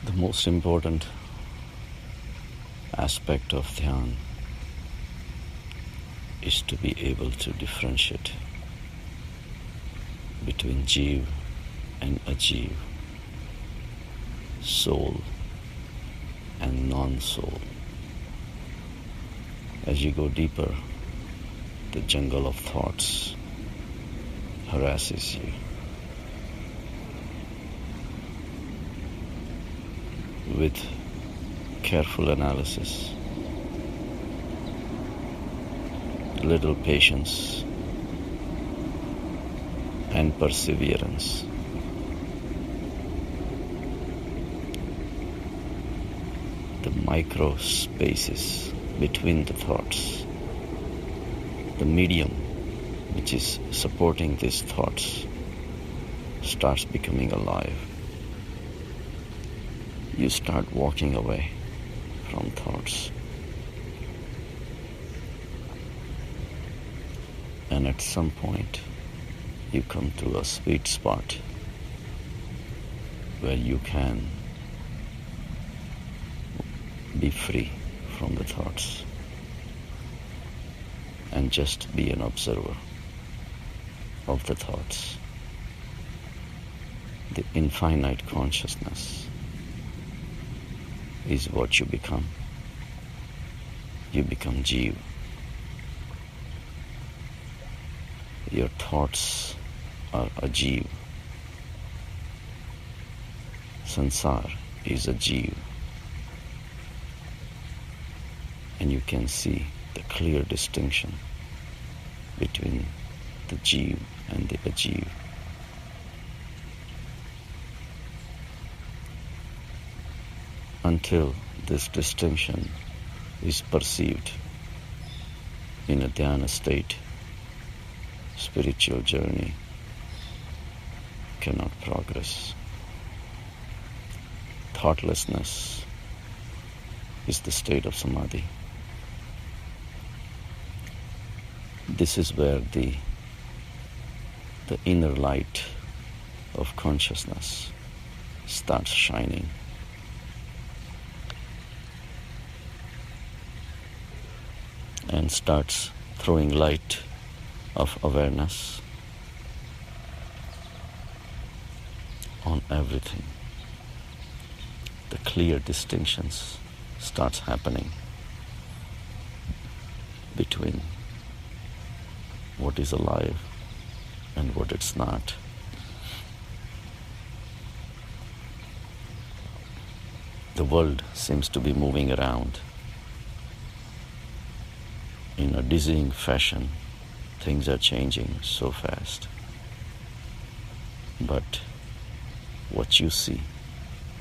The most important aspect of dhyan is to be able to differentiate between Jiv and Ajiv, soul and non-soul. As you go deeper, the jungle of thoughts harasses you. With careful analysis, little patience, and perseverance, the micro spaces between the thoughts, the medium which is supporting these thoughts, starts becoming alive. You start walking away from thoughts. And at some point, you come to a sweet spot where you can be free from the thoughts and just be an observer of the thoughts. The infinite consciousness is what you become. You become Jiv. Your thoughts are Ajiv. Sansar is Ajiv. And you can see the clear distinction between the Jiv and the Ajiv. Until this distinction is perceived in a dhyana state, spiritual journey cannot progress. Thoughtlessness is the state of samadhi. This is where the inner light of consciousness starts shining. And starts throwing light of awareness on everything. The clear distinctions starts happening between what is alive and what it's not. The world seems to be moving around in a dizzying fashion. Things are changing so fast. But what you see,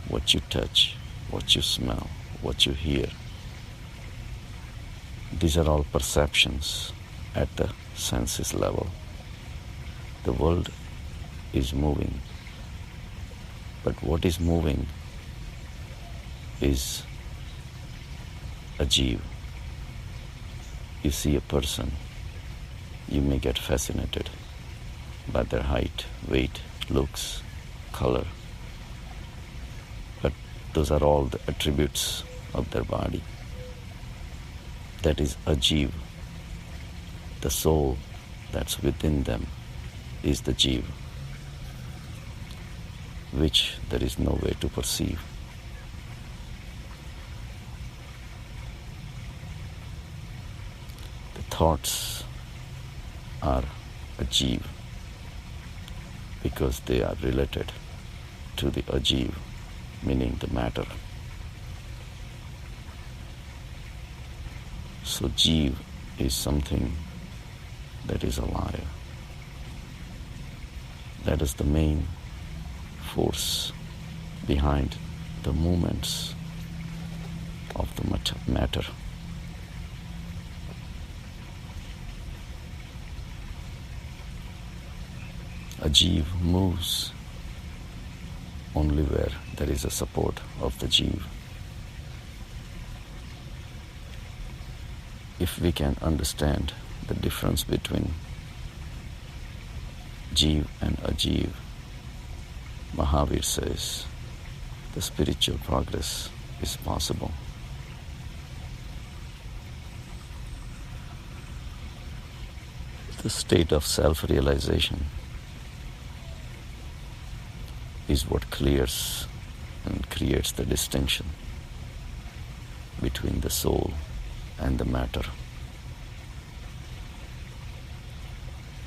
what you touch, what you smell, what you hear, these are all perceptions at the senses level. The world is moving, but what is moving is Ajiv. You see a person, you may get fascinated by their height, weight, looks, color. But those are all the attributes of their body. That is Ajiv. The soul that's within them is the Jiv, which there is no way to perceive. The thoughts are Ajiv because they are related to the Ajiv, meaning the matter. So Jiv is something that is alive. That is the main force behind the movements of the matter. Ajiv moves only where there is a support of the Jiv. If we can understand the difference between Jiv and Ajiv, Mahavir says the spiritual progress is possible. The state of self-realization is what clears and creates the distinction between the soul and the matter.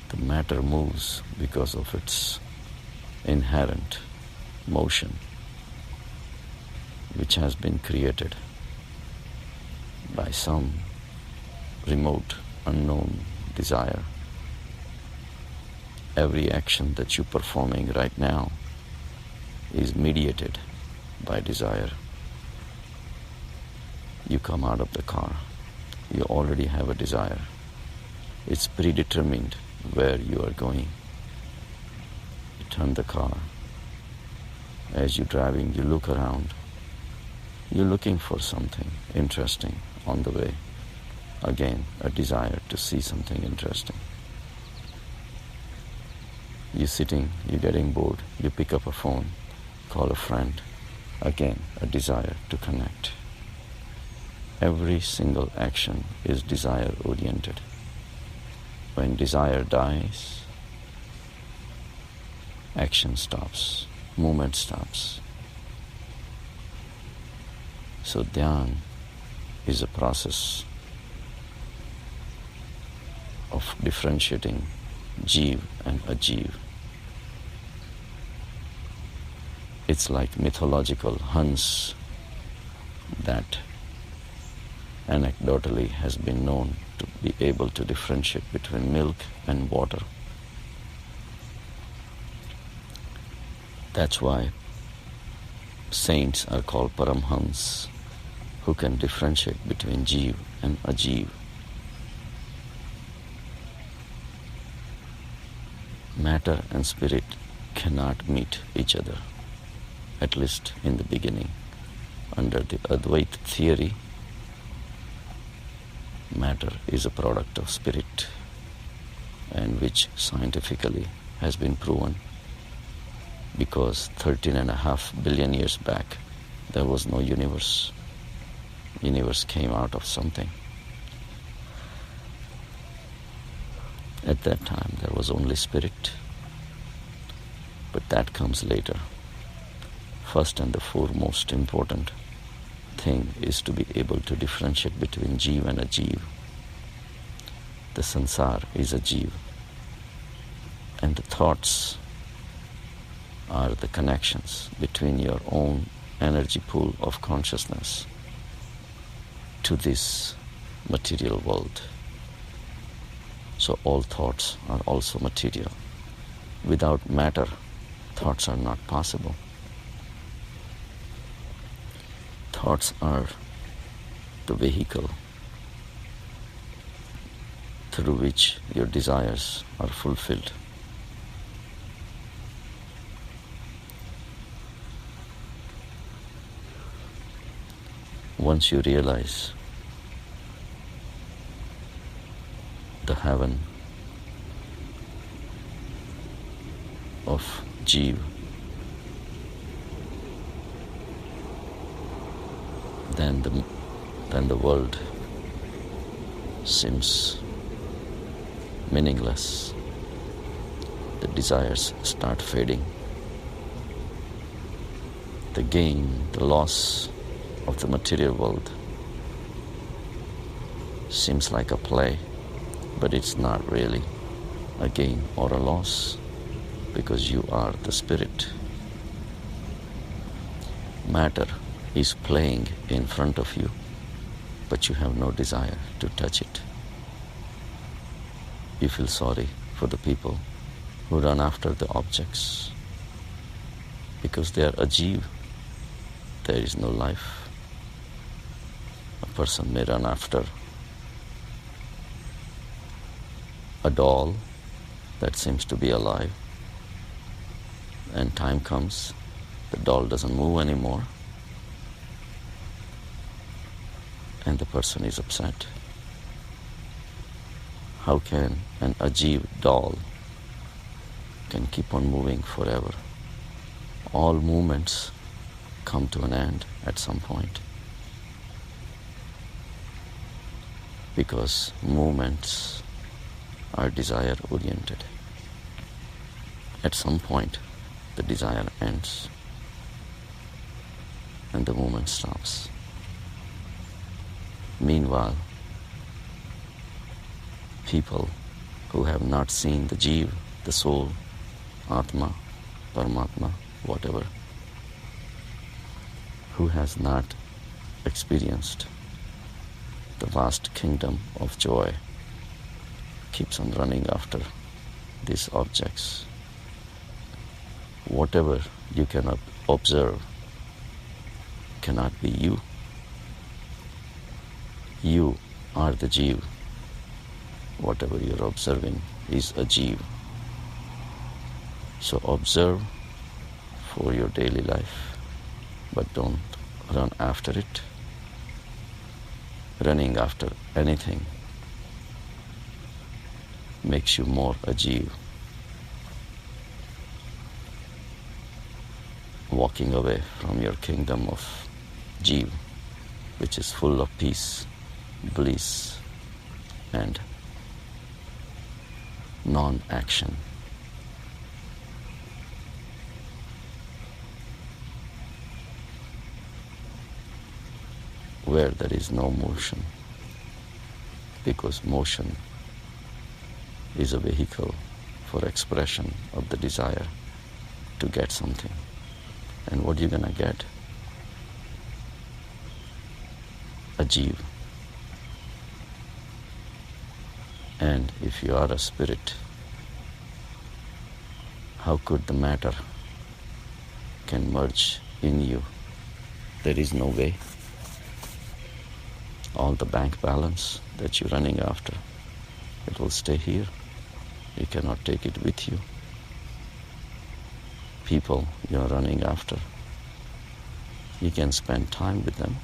The matter moves because of its inherent motion, which has been created by some remote, unknown desire. Every action that you're performing right now is mediated by desire. You come out of the car, you already have a desire. It's predetermined where you are going. You turn the car. As you're driving, you look around. You're looking for something interesting on the way. Again, a desire to see something interesting. You're sitting, you're getting bored, you pick up a phone, call a friend. Again, a desire to connect. Every single action is desire-oriented. When desire dies, action stops, movement stops. So dhyan is a process of differentiating Jiv and Ajiv. It's like mythological Hans that anecdotally has been known to be able to differentiate between milk and water. That's why saints are called Paramhans, who can differentiate between Jiv and Ajiv. Matter and spirit cannot meet each other, at least in the beginning. Under the Advaita theory, matter is a product of spirit, and which scientifically has been proven because 13.5 billion years back there was no universe. Universe came out of something. At that time there was only spirit, but that comes later. First and the foremost important thing is to be able to differentiate between Jiv and Ajiv. The sansar is Ajiv, and the thoughts are the connections between your own energy pool of consciousness to this material world. So all thoughts are also material. Without matter, thoughts are not possible. Thoughts are the vehicle through which your desires are fulfilled. Once you realize the heaven of Jiv, then the world seems meaningless. The desires start fading. The gain, the loss of the material world seems like a play, but it's not really a gain or a loss, because you are the spirit. Matter is playing in front of you, but you have no desire to touch it. You feel sorry for the people who run after the objects because they are Ajiv. There is no life. A person may run after a doll that seems to be alive, and time comes, the doll doesn't move anymore, and the person is upset. How can an Ajiv doll can keep on moving forever? All movements come to an end at some point, because movements are desire oriented. At some point, the desire ends and the movement stops. Meanwhile, people who have not seen the Jiv, the soul, Atma, Paramatma, whatever, who has not experienced the vast kingdom of joy, keeps on running after these objects. Whatever you cannot observe cannot be you. You are the Jiv. Whatever you're observing is a Jiv. So observe for your daily life, but don't run after it. Running after anything makes you more a Jiv. Walking away from your kingdom of Jiv, which is full of peace, bliss, and non-action. Where there is no motion, because motion is a vehicle for expression of the desire to get something. And what are you gonna get? A Jiv. And if you are a spirit, how could the matter can merge in you? There is no way. All the bank balance that you're running after, it will stay here. You cannot take it with you. People you're running after, you can spend time with them,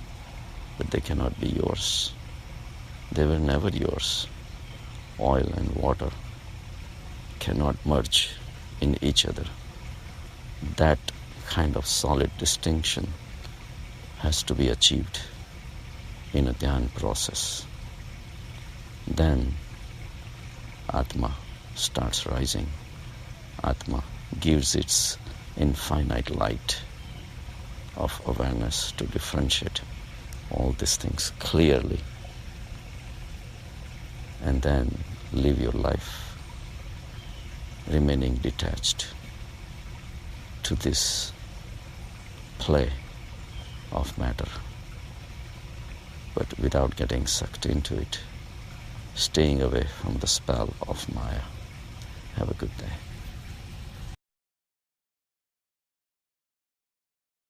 but they cannot be yours. They were never yours. Oil and water cannot merge in each other. That kind of solid distinction has to be achieved in a dhyan process. Then Atma starts rising. Atma gives its infinite light of awareness to differentiate all these things clearly, and then live your life remaining detached to this play of matter, but without getting sucked into it, staying away from the spell of Maya. Have a good day.